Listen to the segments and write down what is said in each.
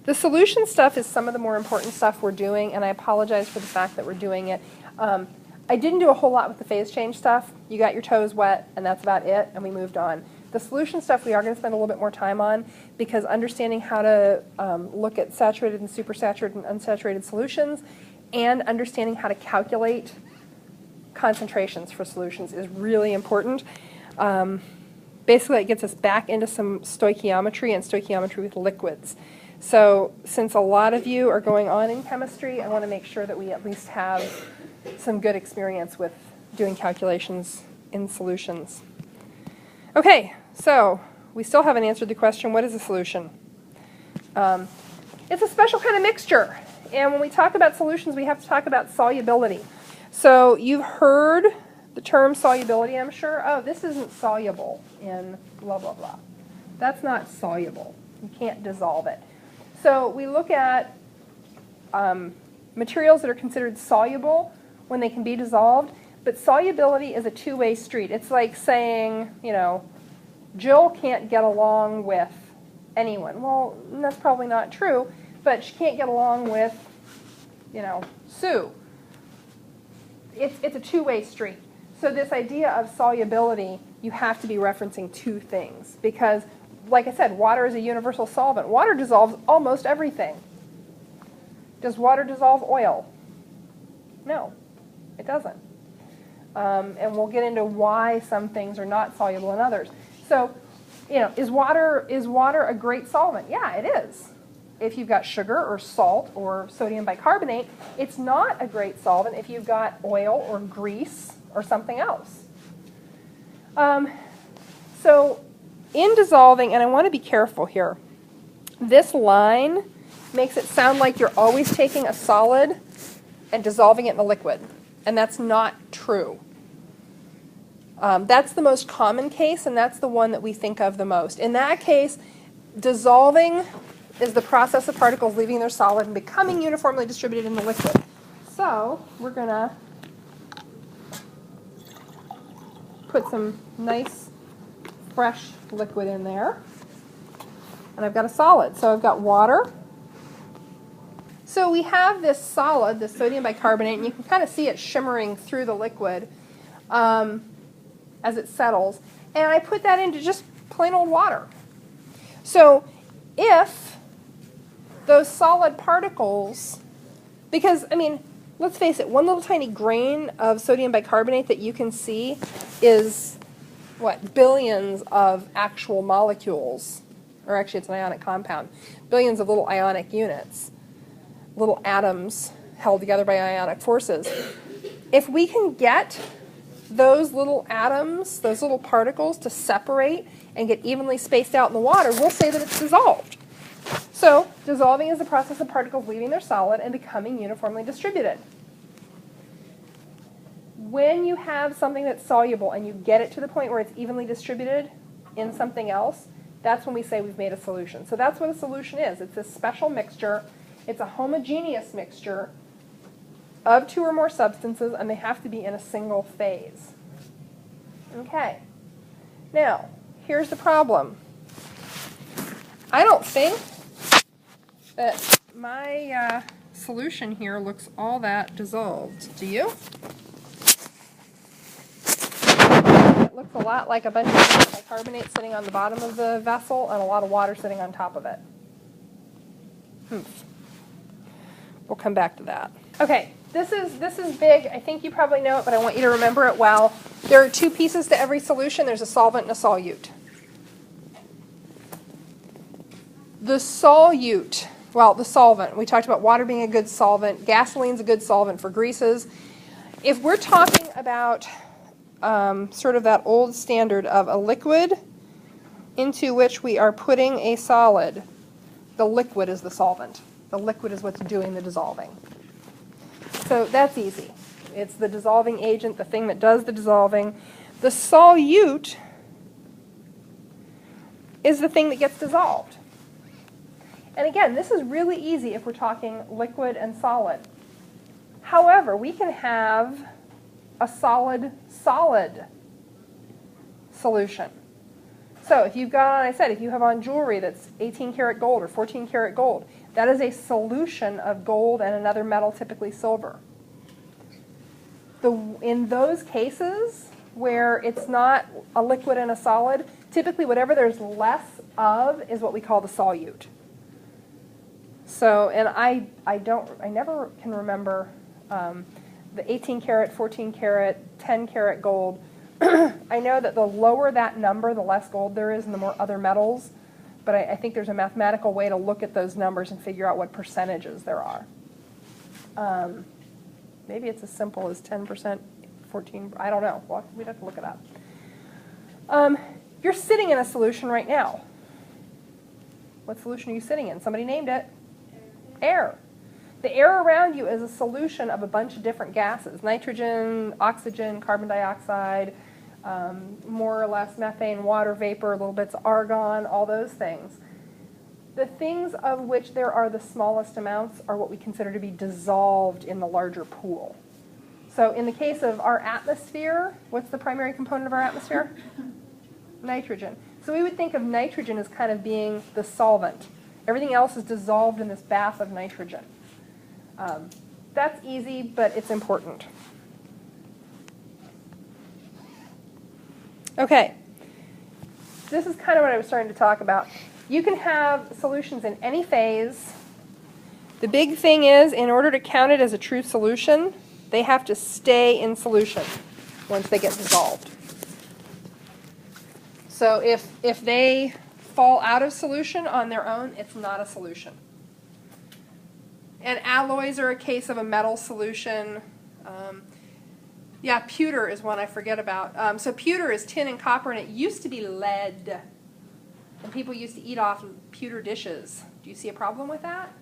The solution stuff is some of the more important stuff we're doing, and I apologize for the fact that we're doing it. I didn't do a whole lot with the phase change stuff. You got your toes wet, and that's about it, and we moved on. The solution stuff we are going to spend a little bit more time on, because understanding how to look at saturated and supersaturated and unsaturated solutions, and understanding how to calculate concentrations for solutions is really important. Basically, it gets us back into some stoichiometry and stoichiometry with liquids. So since a lot of you are going on in chemistry, I want to make sure that we at least have some good experience with doing calculations in solutions. Okay, so we still haven't answered the question, what is a solution? It's a special kind of mixture. And when we talk about solutions, we have to talk about solubility. So you've heard the term solubility, I'm sure. Oh, this isn't soluble in blah, blah, blah. That's not soluble. You can't dissolve it. So we look at materials that are considered soluble when they can be dissolved, but solubility is a two-way street. It's like saying, you know, Jill can't get along with anyone. Well, that's probably not true, but she can't get along with, you know, Sue. It's a two-way street. So this idea of solubility, you have to be referencing two things, because, like I said, water is a universal solvent. Water dissolves almost everything. Does water dissolve oil? No, it doesn't. And we'll get into why some things are not soluble in others. So, you know, is water a great solvent? Yeah, it is. If you've got sugar or salt or sodium bicarbonate, it's not a great solvent if you've got oil or grease or something else. So in dissolving, and I want to be careful here, this line makes it sound like you're always taking a solid and dissolving it in a liquid, and that's not true. That's the most common case, and that's the one that we think of the most. In that case, dissolving is the process of particles leaving their solid and becoming uniformly distributed in the liquid. So we're going to put some nice, fresh liquid in there. And I've got a solid. So I've got water. So we have this solid, this sodium bicarbonate, and you can kind of see it shimmering through the liquid as it settles. And I put that into just plain old water. So if those solid particles, because, I mean, let's face it, one little tiny grain of sodium bicarbonate that you can see is, what, billions of actual molecules, or actually it's an ionic compound, billions of little ionic units, little atoms held together by ionic forces. If we can get those little atoms, those little particles to separate and get evenly spaced out in the water, we'll say that it's dissolved. So dissolving is the process of particles leaving their solid and becoming uniformly distributed. When you have something that's soluble and you get it to the point where it's evenly distributed in something else, that's when we say we've made a solution. So that's what a solution is. It's this special mixture. It's a homogeneous mixture of two or more substances, and they have to be in a single phase. Okay. Now, here's the problem. I don't think that my solution here looks all that dissolved. Do you? It looks a lot like a bunch of bicarbonate sitting on the bottom of the vessel and a lot of water sitting on top of it. We'll come back to that. Okay, this is big. I think you probably know it, but I want you to remember it well. There are two pieces to every solution. There's a solvent and a solute. The solute, well, the solvent. We talked about water being a good solvent. Gasoline's a good solvent for greases. If we're talking about sort of that old standard of a liquid into which we are putting a solid, the liquid is the solvent. The liquid is what's doing the dissolving. So that's easy. It's the dissolving agent, the thing that does the dissolving. The solute is the thing that gets dissolved. And again, this is really easy if we're talking liquid and solid. However, we can have a solid-solid solution. So if you've got on, I said, if you have on jewelry that's 18 karat gold or 14 karat gold, that is a solution of gold and another metal, typically silver. In those cases where it's not a liquid and a solid, typically whatever there's less of is what we call the solute. So, and I never can remember the 18 karat, 14 karat, 10 karat gold. I know that the lower that number, the less gold there is and the more other metals. But I think there's a mathematical way to look at those numbers and figure out what percentages there are. Maybe it's as simple as 10%, 14, I don't know. We'd have to look it up. You're sitting in a solution right now. What solution are you sitting in? Somebody named it. Air. The air around you is a solution of a bunch of different gases. Nitrogen, oxygen, carbon dioxide, more or less methane, water vapor, little bits of argon, all those things. The things of which there are the smallest amounts are what we consider to be dissolved in the larger pool. So in the case of our atmosphere, what's the primary component of our atmosphere? Nitrogen. So we would think of nitrogen as kind of being the solvent. Everything else is dissolved in this bath of nitrogen. That's easy, but it's important. Okay. This is kind of what I was starting to talk about. You can have solutions in any phase. The big thing is, in order to count it as a true solution, they have to stay in solution once they get dissolved. So if they fall out of solution on their own, it's not a solution. And alloys are a case of a metal solution. Yeah, pewter is one I forget about. So pewter is tin and copper, and it used to be lead. And people used to eat off pewter dishes. Do you see a problem with that?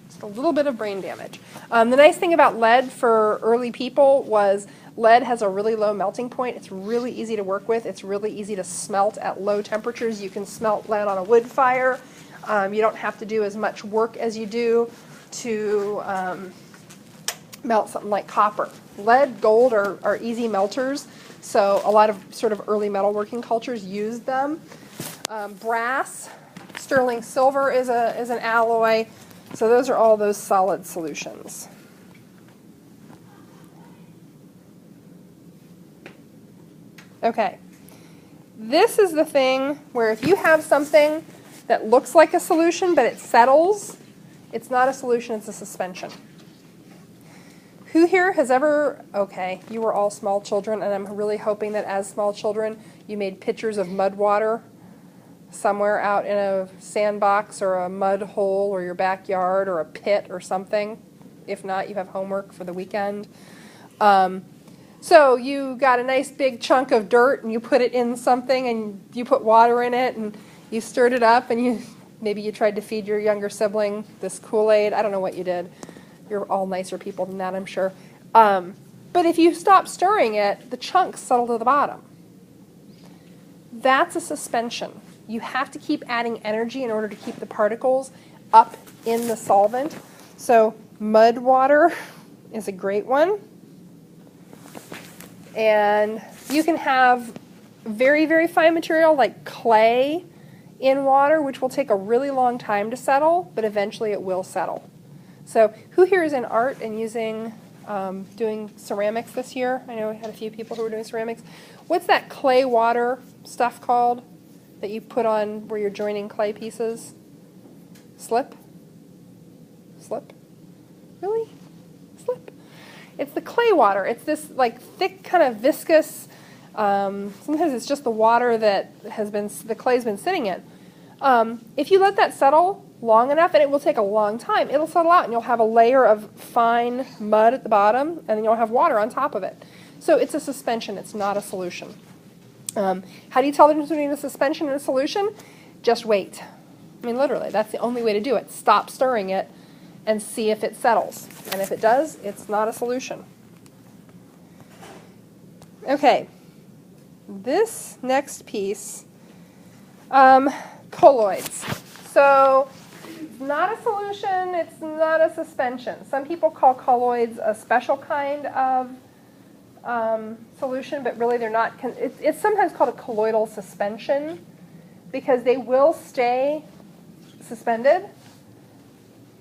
Just a little bit of brain damage. The nice thing about lead for early people was lead has a really low melting point. It's really easy to work with. It's really easy to smelt at low temperatures. You can smelt lead on a wood fire. You don't have to do as much work as you do to melt something like copper. Lead, gold are easy melters, so a lot of sort of early metalworking cultures used them. Brass, sterling silver is an alloy, so those are all those solid solutions. Okay, this is the thing where if you have something that looks like a solution but it settles, it's not a solution, it's a suspension. Who here has ever, okay, you were all small children, and I'm really hoping that as small children you made pictures of mud water somewhere out in a sandbox or a mud hole or your backyard or a pit or something. If not, you have homework for the weekend. So you got a nice big chunk of dirt and you put it in something and you put water in it and you stirred it up and maybe you tried to feed your younger sibling this Kool-Aid. I don't know what you did. You're all nicer people than that, I'm sure. But if you stop stirring it, the chunks settle to the bottom. That's a suspension. You have to keep adding energy in order to keep the particles up in the solvent. So mud water is a great one. And you can have very, very fine material like clay in water, which will take a really long time to settle, but eventually it will settle. So who here is in art and doing ceramics this year? I know we had a few people who were doing ceramics. What's that clay water stuff called that you put on where you're joining clay pieces? Slip? Slip? Really? Slip? It's the clay water. It's this like thick kind of viscous, sometimes it's just the water that the clay's been sitting in. If you let that settle long enough, and it will take a long time, it'll settle out and you'll have a layer of fine mud at the bottom and then you'll have water on top of it. So it's a suspension, it's not a solution. How do you tell the difference between a suspension and a solution? Just wait. I mean, literally, that's the only way to do it. Stop stirring it and see if it settles. And if it does, it's not a solution. Okay, this next piece, colloids. So it's not a solution, it's not a suspension. Some people call colloids a special kind of solution, but really they're not. It's sometimes called a colloidal suspension because they will stay suspended,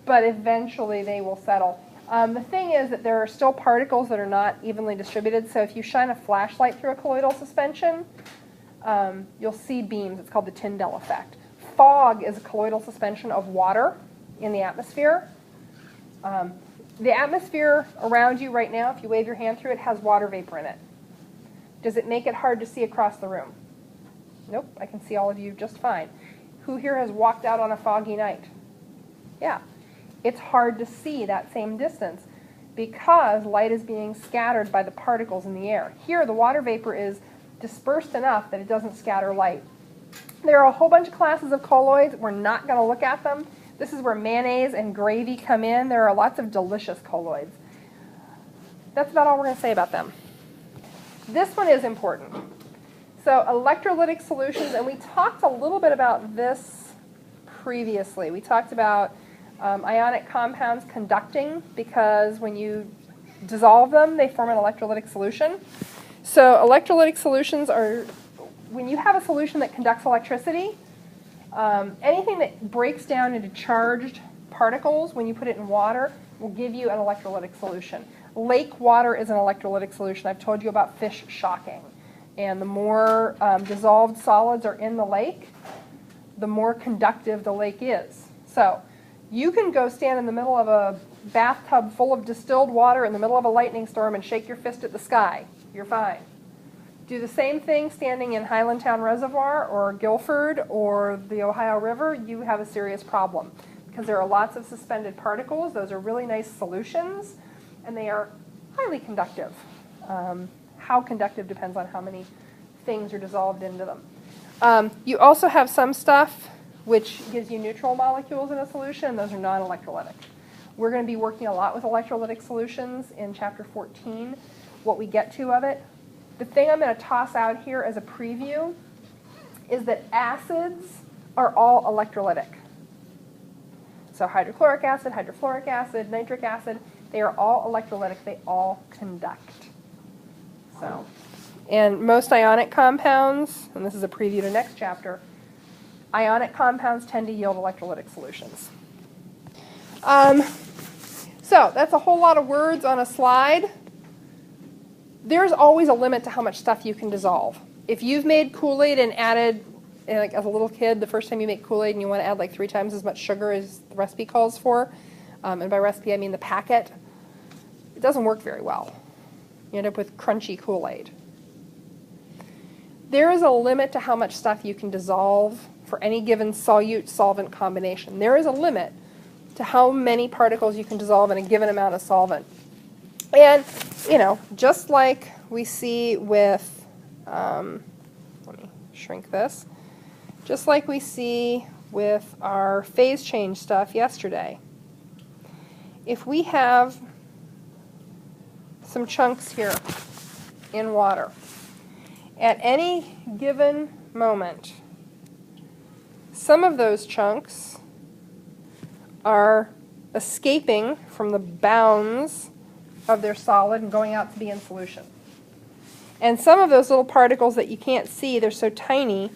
but eventually they will settle. The thing is that there are still particles that are not evenly distributed, so if you shine a flashlight through a colloidal suspension, you'll see beams. It's called the Tyndall effect. Fog is a colloidal suspension of water in the atmosphere. The atmosphere around you right now, if you wave your hand through it, has water vapor in it. Does it make it hard to see across the room? Nope, I can see all of you just fine. Who here has walked out on a foggy night? Yeah. It's hard to see that same distance because light is being scattered by the particles in the air. Here, the water vapor is dispersed enough that it doesn't scatter light. There are a whole bunch of classes of colloids. We're not going to look at them. This is where mayonnaise and gravy come in. There are lots of delicious colloids. That's about all we're going to say about them. This one is important. So electrolytic solutions, and we talked a little bit about this previously. We talked about ionic compounds conducting because when you dissolve them, they form an electrolytic solution. So electrolytic solutions are, when you have a solution that conducts electricity, anything that breaks down into charged particles when you put it in water will give you an electrolytic solution. Lake water is an electrolytic solution. I've told you about fish shocking. And the more dissolved solids are in the lake, the more conductive the lake is. So you can go stand in the middle of a bathtub full of distilled water in the middle of a lightning storm and shake your fist at the sky. You're fine. Do the same thing standing in Highlandtown Reservoir or Guilford or the Ohio River, you have a serious problem because there are lots of suspended particles. Those are really nice solutions, and they are highly conductive. How conductive depends on how many things are dissolved into them. You also have some stuff which gives you neutral molecules in a solution, and those are non-electrolytic. We're going to be working a lot with electrolytic solutions in Chapter 14, what we get to of it. The thing I'm going to toss out here as a preview is that acids are all electrolytic. So hydrochloric acid, hydrofluoric acid, nitric acid, they are all electrolytic. They all conduct. So, and most ionic compounds, and this is a preview to next chapter, ionic compounds tend to yield electrolytic solutions. So that's a whole lot of words on a slide. There's always a limit to how much stuff you can dissolve. If you've made Kool-Aid and added, like as a little kid, the first time you make Kool-Aid and you want to add like 3 times as much sugar as the recipe calls for, and by recipe I mean the packet, it doesn't work very well. You end up with crunchy Kool-Aid. There is a limit to how much stuff you can dissolve for any given solute-solvent combination. There is a limit to how many particles you can dissolve in a given amount of solvent. And, you know, just like we see with, let me shrink this, just like we see with our phase change stuff yesterday, if we have some chunks here in water, at any given moment, some of those chunks are escaping from the bounds of their solid and going out to be in solution. And some of those little particles that you can't see, they're so tiny,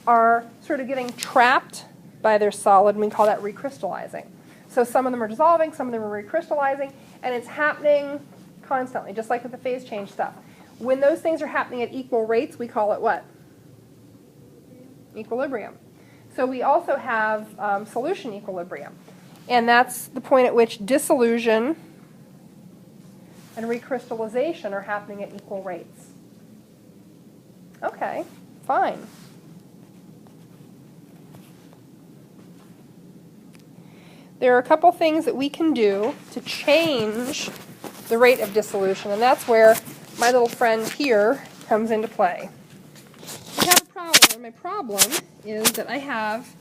are sort of getting trapped by their solid, and we call that recrystallizing. So some of them are dissolving, some of them are recrystallizing, and it's happening constantly, just like with the phase change stuff. When those things are happening at equal rates, we call it what? Equilibrium. So we also have solution equilibrium. And that's the point at which dissolution and recrystallization are happening at equal rates. Okay, fine. There are a couple things that we can do to change the rate of dissolution, and that's where my little friend here comes into play. I have a problem, and my problem is that I have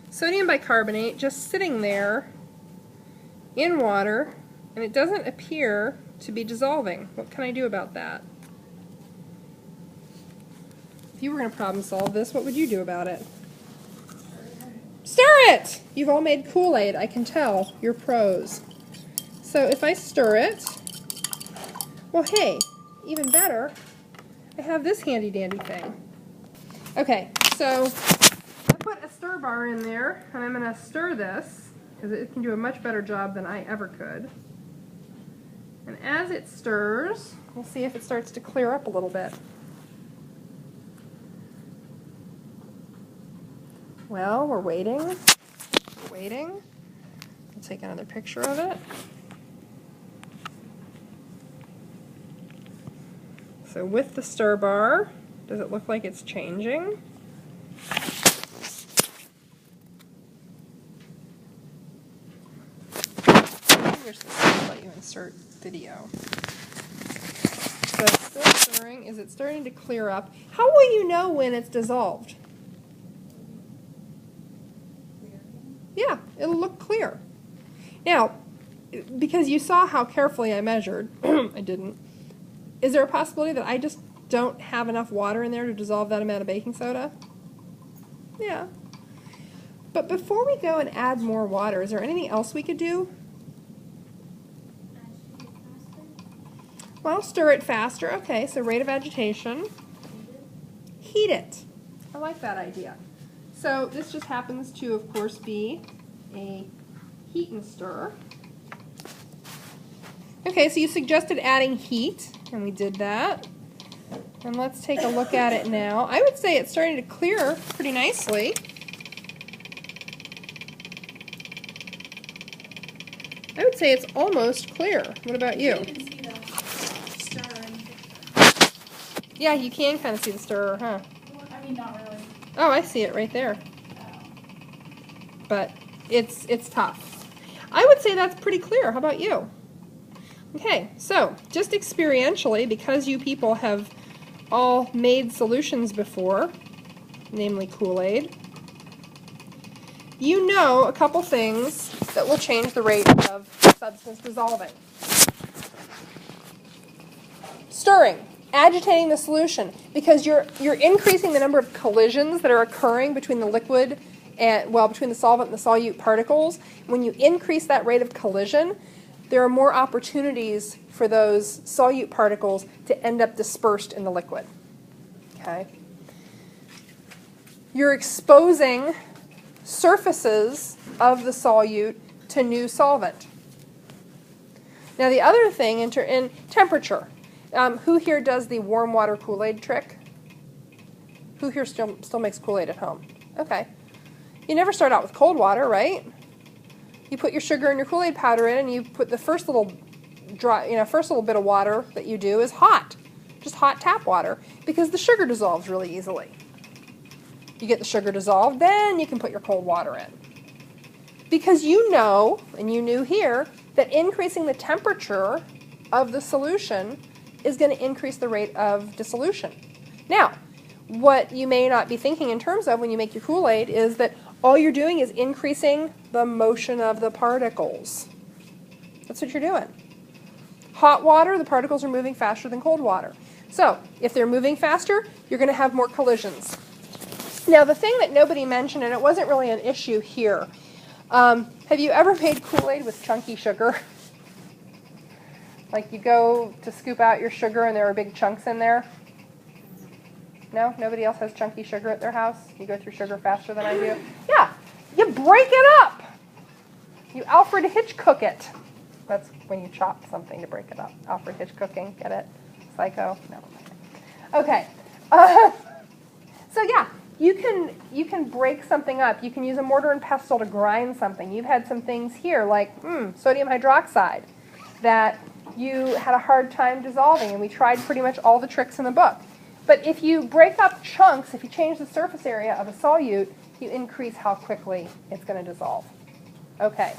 sodium bicarbonate just sitting there in water, and it doesn't appear to be dissolving. What can I do about that? If you were going to problem solve this, what would you do about it? Stir it! You've all made Kool-Aid, I can tell. You're pros. So if I stir it, well, hey, even better, I have this handy dandy thing. Okay, so I put a stir bar in there, and I'm going to stir this, because it can do a much better job than I ever could. And as it stirs, we'll see if it starts to clear up a little bit. Well, we're waiting. We're waiting. I'll take another picture of it. So with the stir bar, does it look like it's changing? Here's the thing, let you insert video. So it's still stirring. Is it starting to clear up? How will you know when it's dissolved? Yeah, it'll look clear. Now, because you saw how carefully I measured, I didn't. Is there a possibility that I just don't have enough water in there to dissolve that amount of baking soda? Yeah. But before we go and add more water, is there anything else we could do? Well, stir it faster. Okay, so rate of agitation. Heat it. I like that idea. So this just happens to, of course, be a heat and stir. Okay, so you suggested adding heat, and we did that. And let's take a look at it now. I would say it's starting to clear pretty nicely. I would say it's almost clear. What about you? You can see the stir. Yeah, you can kind of see the stirrer, huh? Well, I mean, not really. Oh, I see it right there. But it's tough. I would say that's pretty clear. How about you? Okay, so just experientially, because you people have all made solutions before, namely Kool-Aid, you know a couple things that will change the rate of substance dissolving. Stirring, agitating the solution, because you're increasing the number of collisions that are occurring between the liquid and, well, between the solvent and the solute particles. When you increase that rate of collision, there are more opportunities for those solute particles to end up dispersed in the liquid. Okay? You're exposing surfaces of the solute to new solvent. Now the other thing, in temperature. Who here does the warm water Kool-Aid trick? Who here still makes Kool-Aid at home? Okay. You never start out with cold water, right? You put your sugar and your Kool-Aid powder in, and you put the first little bit of water that you do is hot. Just hot tap water, because the sugar dissolves really easily. You get the sugar dissolved, then you can put your cold water in. Because you know, and you knew here, that increasing the temperature of the solution is going to increase the rate of dissolution. Now, what you may not be thinking in terms of when you make your Kool-Aid is that all you're doing is increasing the motion of the particles. That's what you're doing. Hot water, the particles are moving faster than cold water. So, if they're moving faster, you're going to have more collisions. Now, the thing that nobody mentioned, and it wasn't really an issue here, have you ever made Kool-Aid with chunky sugar? Like you go to scoop out your sugar and there are big chunks in there? No? Nobody else has chunky sugar at their house? You go through sugar faster than I do? Yeah, you break it up. You Alfred Hitchcock it. That's when you chop something to break it up. Alfred Hitchcocking, get it? Psycho? No. Okay. So yeah, you can break something up. You can use a mortar and pestle to grind something. You've had some things here like sodium hydroxide that you had a hard time dissolving, and we tried pretty much all the tricks in the book. But if you break up chunks, if you change the surface area of a solute, you increase how quickly it's going to dissolve. Okay.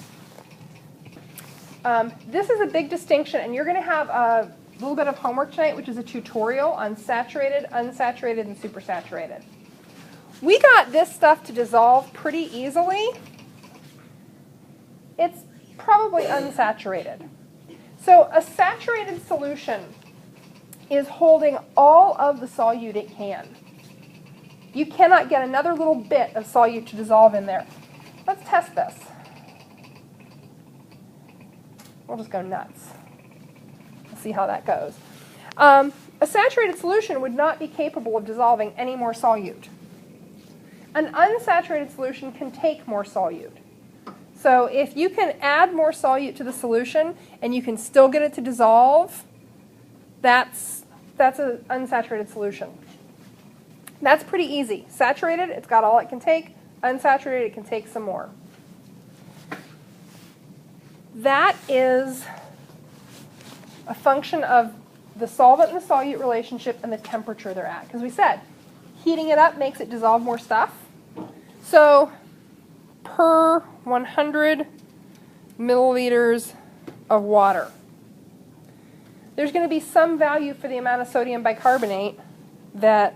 This is a big distinction, and you're going to have a little bit of homework tonight, which is a tutorial on saturated, unsaturated, and supersaturated. We got this stuff to dissolve pretty easily. It's probably unsaturated. So a saturated solution is holding all of the solute it can. You cannot get another little bit of solute to dissolve in there. Let's test this. We'll just go nuts. Let's see how that goes. A saturated solution would not be capable of dissolving any more solute. An unsaturated solution can take more solute. So if you can add more solute to the solution and you can still get it to dissolve, that's an unsaturated solution. That's pretty easy. Saturated, it's got all it can take. Unsaturated, it can take some more. That is a function of the solvent and the solute relationship and the temperature they're at. Because we said, heating it up makes it dissolve more stuff. So per 100 milliliters of water, there's going to be some value for the amount of sodium bicarbonate that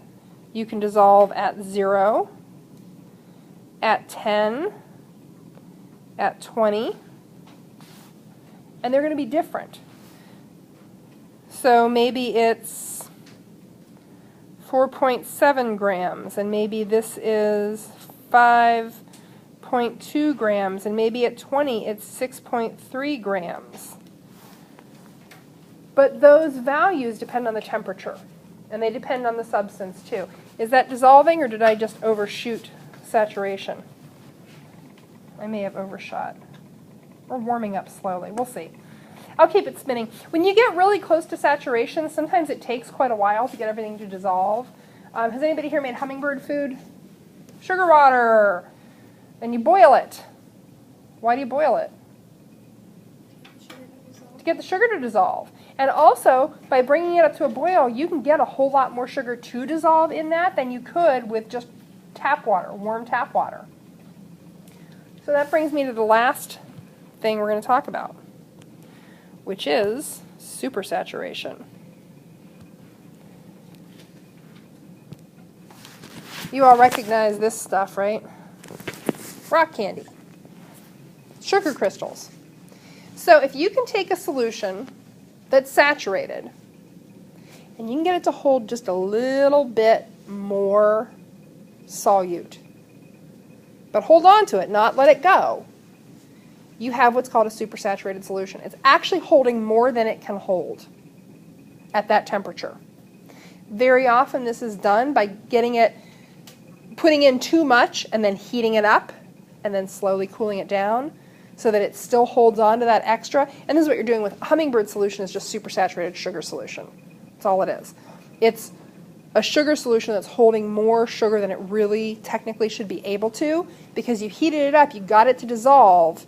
you can dissolve at 0, at 10, at 20, and they're going to be different. So maybe it's 4.7 grams, and maybe this is 5.2 grams, and maybe at 20 it's 6.3 grams. But those values depend on the temperature, and they depend on the substance too. Is that dissolving, or did I just overshoot saturation? I may have overshot. We're warming up slowly. We'll see. I'll keep it spinning. When you get really close to saturation, sometimes it takes quite a while to get everything to dissolve. Has anybody here made hummingbird food? Sugar water. And you boil it. Why do you boil it? To get the sugar to dissolve. And also, by bringing it up to a boil, you can get a whole lot more sugar to dissolve in that than you could with just tap water, warm tap water. So that brings me to the last thing we're going to talk about, which is supersaturation. You all recognize this stuff, right? Rock candy. Sugar crystals. So if you can take a solution that's saturated, and you can get it to hold just a little bit more solute, but hold on to it, not let it go, you have what's called a supersaturated solution. It's actually holding more than it can hold at that temperature. Very often this is done by putting in too much and then heating it up and then slowly cooling it down so that it still holds on to that extra. And this is what you're doing with hummingbird solution, is just supersaturated sugar solution. That's all it is. It's a sugar solution that's holding more sugar than it really technically should be able to, because you heated it up, you got it to dissolve,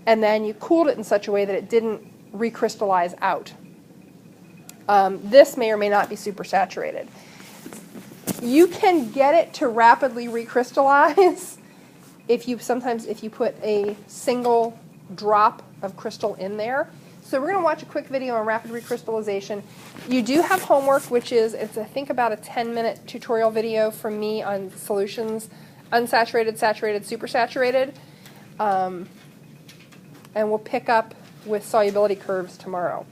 and then you cooled it in such a way that it didn't recrystallize out. This may or may not be supersaturated. You can get it to rapidly recrystallize if you put a single drop of crystal in there. So we're going to watch a quick video on rapid recrystallization. You do have homework, which is, it's I think about a 10-minute tutorial video from me on solutions, unsaturated, saturated, supersaturated. And we'll pick up with solubility curves tomorrow.